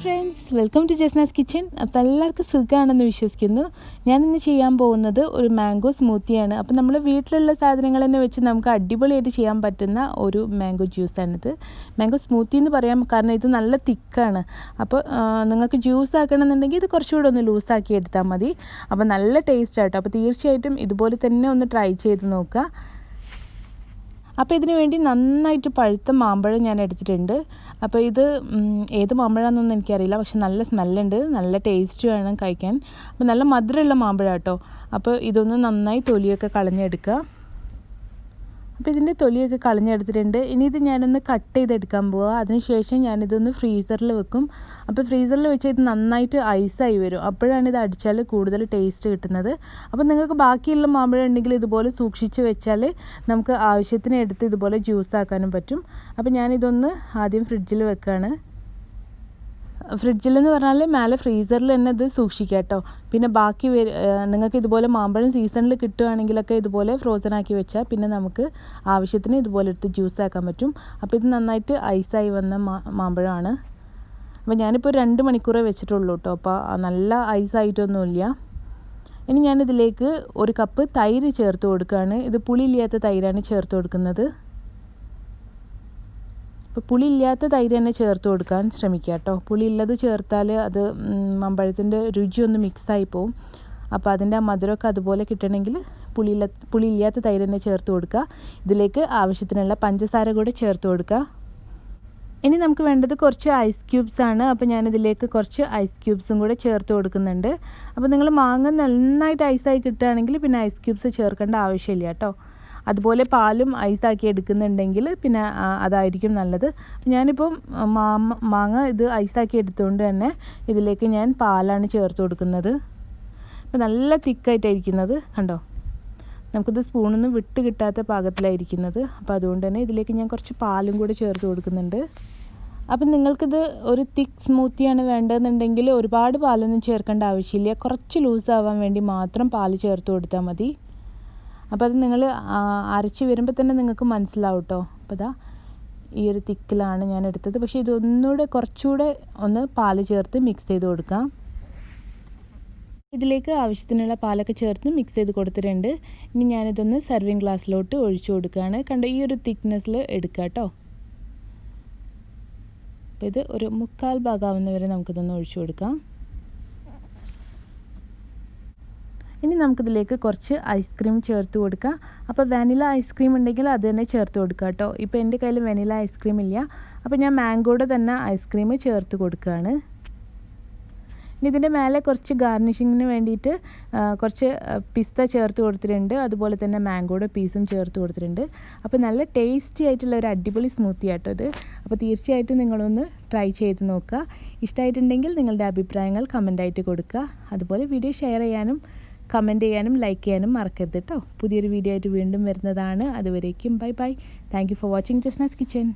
Friends, welcome to Jasna's kitchen. അപ്പോൾ എല്ലാവർക്കും സുഖമാണെന്ന് വിശ്വസിക്കുന്നു. ഞാനിന്ന് ചെയ്യാൻ പോകുന്നത് ഒരു മാംഗോ സ്മൂത്തിയാണ്. അപ്പോൾ നമ്മൾ വീട്ടിലുള്ള സാധനങ്ങൾ തന്നെ വെച്ച് നമുക്ക് അടിപൊളിയായിട്ട് ചെയ്യാൻ പറ്റുന്ന ഒരു മാംഗോ ജ്യൂസാണിത്. മാംഗോ സ്മൂത്തി എന്ന് പറയാം, കാരണം ഇത് നല്ല തിക്കാണ്. അപ്പോൾ നിങ്ങൾക്ക് ജ്യൂസ് ആക്കണമെന്നുണ്ടെങ്കിൽ ഇത് കുറച്ചുകൂടെ ഒന്ന് ലൂസാക്കി എടുത്താൽ മതി. അപ്പോൾ നല്ല ടേസ്റ്റ് ആട്ടോ. അപ്പോൾ തീർച്ചയായിട്ടും ഇതുപോലെ തന്നെ ഒന്ന് ട്രൈ ചെയ്ത് നോക്കുക. അപ്പോൾ ഇതിന് വേണ്ടി നന്നായിട്ട് പഴുത്ത മാമ്പഴം ഞാൻ എടുത്തിട്ടുണ്ട്. അപ്പോൾ ഇത് ഏത് മാമ്പഴമാണെന്നൊന്നും എനിക്കറിയില്ല, പക്ഷെ നല്ല സ്മെല്ലുണ്ട്, നല്ല ടേസ്റ്റ് വേണം കഴിക്കാൻ. അപ്പോൾ നല്ല മധുരമുള്ള മാമ്പഴം കേട്ടോ. അപ്പോൾ ഇതൊന്ന് നന്നായി തൊലിയൊക്കെ കളഞ്ഞെടുക്കുക. അപ്പോൾ ഇതിൻ്റെ തൊലിയൊക്കെ കളഞ്ഞെടുത്തിട്ടുണ്ട്. ഇനി ഇത് ഞാനൊന്ന് കട്ട് ചെയ്തെടുക്കാൻ പോവുക. അതിനുശേഷം ഞാനിതൊന്ന് ഫ്രീസറിൽ വെക്കും. അപ്പോൾ ഫ്രീസറിൽ വെച്ച് ഇത് നന്നായിട്ട് ഐസായി വരും. അപ്പോഴാണ് ഇത് അടിച്ചാൽ കൂടുതൽ ടേസ്റ്റ് കിട്ടുന്നത്. അപ്പോൾ നിങ്ങൾക്ക് ബാക്കിയുള്ള മാമ്പഴം ഉണ്ടെങ്കിൽ ഇതുപോലെ സൂക്ഷിച്ച് വെച്ചാൽ നമുക്ക് ആവശ്യത്തിന് എടുത്ത് ഇതുപോലെ ജ്യൂസ് ആക്കാനും പറ്റും. അപ്പോൾ ഞാനിതൊന്ന് ആദ്യം ഫ്രിഡ്ജിൽ വെക്കുകയാണ്. ഫ്രിഡ്ജിലെന്ന് പറഞ്ഞാൽ മേലെ ഫ്രീസറിൽ തന്നെ ഇത് സൂക്ഷിക്കുക കേട്ടോ. പിന്നെ ബാക്കി നിങ്ങൾക്ക് ഇതുപോലെ മാമ്പഴം സീസണിൽ കിട്ടുകയാണെങ്കിലൊക്കെ ഇതുപോലെ ഫ്രോസൺ ആക്കി വെച്ചാൽ പിന്നെ നമുക്ക് ആവശ്യത്തിന് ഇതുപോലെ എടുത്ത് ജ്യൂസ് ആക്കാൻ പറ്റും. അപ്പോൾ ഇത് നന്നായിട്ട് ഐസായി വന്ന മാമ്പഴമാണ്. അപ്പോൾ ഞാനിപ്പോൾ 2 മണിക്കൂറേ വെച്ചിട്ടുള്ളൂ കേട്ടോ. അപ്പോൾ നല്ല ഐസായിട്ടൊന്നുമില്ല. ഇനി ഞാനിതിലേക്ക് 1 കപ്പ് തൈര് ചേർത്ത് കൊടുക്കുകയാണ്. ഇത് പുളിയില്ലാത്ത തൈരാണ് ചേർത്ത് കൊടുക്കുന്നത്. അപ്പോൾ പുളിയില്ലാത്ത തൈര് തന്നെ ചേർത്ത് കൊടുക്കാൻ ശ്രമിക്കുക കേട്ടോ. പുളിയുള്ളത് ചേർത്താൽ അത് മാമ്പഴത്തിൻ്റെ രുചിയൊന്ന് മിക്സായി പോവും. അപ്പോൾ അതിൻ്റെ ആ മധുരമൊക്കെ അതുപോലെ കിട്ടണമെങ്കിൽ പുളിയില്ലാത്ത തൈര് തന്നെ ചേർത്ത് കൊടുക്കുക. ഇതിലേക്ക് ആവശ്യത്തിനുള്ള പഞ്ചസാര കൂടെ ചേർത്ത് കൊടുക്കുക. ഇനി നമുക്ക് വേണ്ടത് കുറച്ച് ഐസ് ക്യൂബ്സ് ആണ്. അപ്പോൾ ഞാനിതിലേക്ക് കുറച്ച് ഐസ് ക്യൂബ്സും കൂടെ ചേർത്ത് കൊടുക്കുന്നുണ്ട്. അപ്പോൾ നിങ്ങൾ മാങ്ങ നന്നായിട്ട് ഐസായി കിട്ടുകയാണെങ്കിൽ പിന്നെ ഐസ് ക്യൂബ്സ് ചേർക്കേണ്ട ആവശ്യമില്ല കേട്ടോ. അതുപോലെ പാലും ഐസാക്കി എടുക്കുന്നുണ്ടെങ്കിൽ പിന്നെ അതായിരിക്കും നല്ലത്. ഞാനിപ്പോൾ മാങ്ങ ഇത് ഐസാക്കി എടുത്തുകൊണ്ട് തന്നെ ഇതിലേക്ക് ഞാൻ പാലാണ് ചേർത്ത് കൊടുക്കുന്നത്. അപ്പോൾ നല്ല തിക്കായിട്ടായിരിക്കുന്നത് കണ്ടോ. നമുക്കിത് സ്പൂണൊന്നും വിട്ട് കിട്ടാത്ത പാകത്തിലായിരിക്കുന്നത്. അപ്പോൾ അതുകൊണ്ട് തന്നെ ഇതിലേക്ക് ഞാൻ കുറച്ച് പാലും കൂടി ചേർത്ത് കൊടുക്കുന്നുണ്ട്. അപ്പം നിങ്ങൾക്കിത് ഒരു തിക്ക് സ്മൂത്തിയാണ് വേണ്ടതെന്നുണ്ടെങ്കിൽ ഒരുപാട് പാലൊന്നും ചേർക്കേണ്ട ആവശ്യമില്ല. കുറച്ച് ലൂസാവാൻ വേണ്ടി മാത്രം പാൽ ചേർത്ത് കൊടുത്താൽ മതി. അപ്പോൾ അത് നിങ്ങൾ അരച്ച് വരുമ്പോൾ തന്നെ നിങ്ങൾക്ക് മനസ്സിലാവും കേട്ടോ. അപ്പോൾ ഇതാ ഈ ഒരു തിക്കിലാണ് ഞാൻ എടുത്തത്. പക്ഷേ ഇതൊന്നുകൂടെ കുറച്ചുകൂടെ ഒന്ന് പാൽ ചേർത്ത് മിക്സ് ചെയ്ത് കൊടുക്കാം. ഇതിലേക്ക് ആവശ്യത്തിനുള്ള പാലൊക്കെ ചേർത്ത് മിക്സ് ചെയ്ത് കൊടുത്തിട്ടുണ്ട്. ഇനി ഞാനിതൊന്ന് സർവിങ് ഗ്ലാസ്സിലോട്ട് ഒഴിച്ചു കൊടുക്കുകയാണ്. കണ്ടോ, ഈ ഒരു തിക്നെസ്സിൽ എടുക്കുക കേട്ടോ. അപ്പോൾ ഇത് ഒരു 3/4 ഭാഗമാവുന്നവരെ നമുക്കിതൊന്ന് ഒഴിച്ചു കൊടുക്കാം. ഇനി നമുക്കിതിലേക്ക് കുറച്ച് ഐസ്ക്രീം ചേർത്ത് കൊടുക്കാം. അപ്പോൾ വാനില ഐസ്ക്രീം ഉണ്ടെങ്കിൽ അത് തന്നെ ചേർത്ത് കൊടുക്കുക കേട്ടോ. ഇപ്പോൾ എൻ്റെ കയ്യിൽ വാനില ഐസ്ക്രീം ഇല്ല. അപ്പോൾ ഞാൻ മാംഗോയുടെ തന്നെ ഐസ്ക്രീം ചേർത്ത് കൊടുക്കുകയാണ്. ഇനി ഇതിൻ്റെ മേലെ കുറച്ച് ഗാർണിഷിങ്ങിന് വേണ്ടിയിട്ട് കുറച്ച് പിസ്ത ചേർത്ത് കൊടുത്തിട്ടുണ്ട്. അതുപോലെ തന്നെ മാംഗോയുടെ പീസും ചേർത്ത് കൊടുത്തിട്ടുണ്ട്. അപ്പോൾ നല്ല ടേസ്റ്റി ആയിട്ടുള്ള ഒരു അടിപൊളി സ്മൂത്തി ആട്ടോ ഇത്. അപ്പോൾ തീർച്ചയായിട്ടും നിങ്ങളൊന്ന് ട്രൈ ചെയ്ത് നോക്കുക. ഇഷ്ടമായിട്ടുണ്ടെങ്കിൽ നിങ്ങളുടെ അഭിപ്രായങ്ങൾ കമൻ്റായിട്ട് കൊടുക്കുക. അതുപോലെ വീഡിയോ ഷെയർ ചെയ്യാനും കമൻറ്റ് ചെയ്യാനും ലൈക്ക് ചെയ്യാനും മറക്കരുത് കേട്ടോ. പുതിയൊരു വീഡിയോ ആയിട്ട് വീണ്ടും വരുന്നതാണ്. അതുവരേക്കും bye bye. Thank you for watching Jasna's kitchen.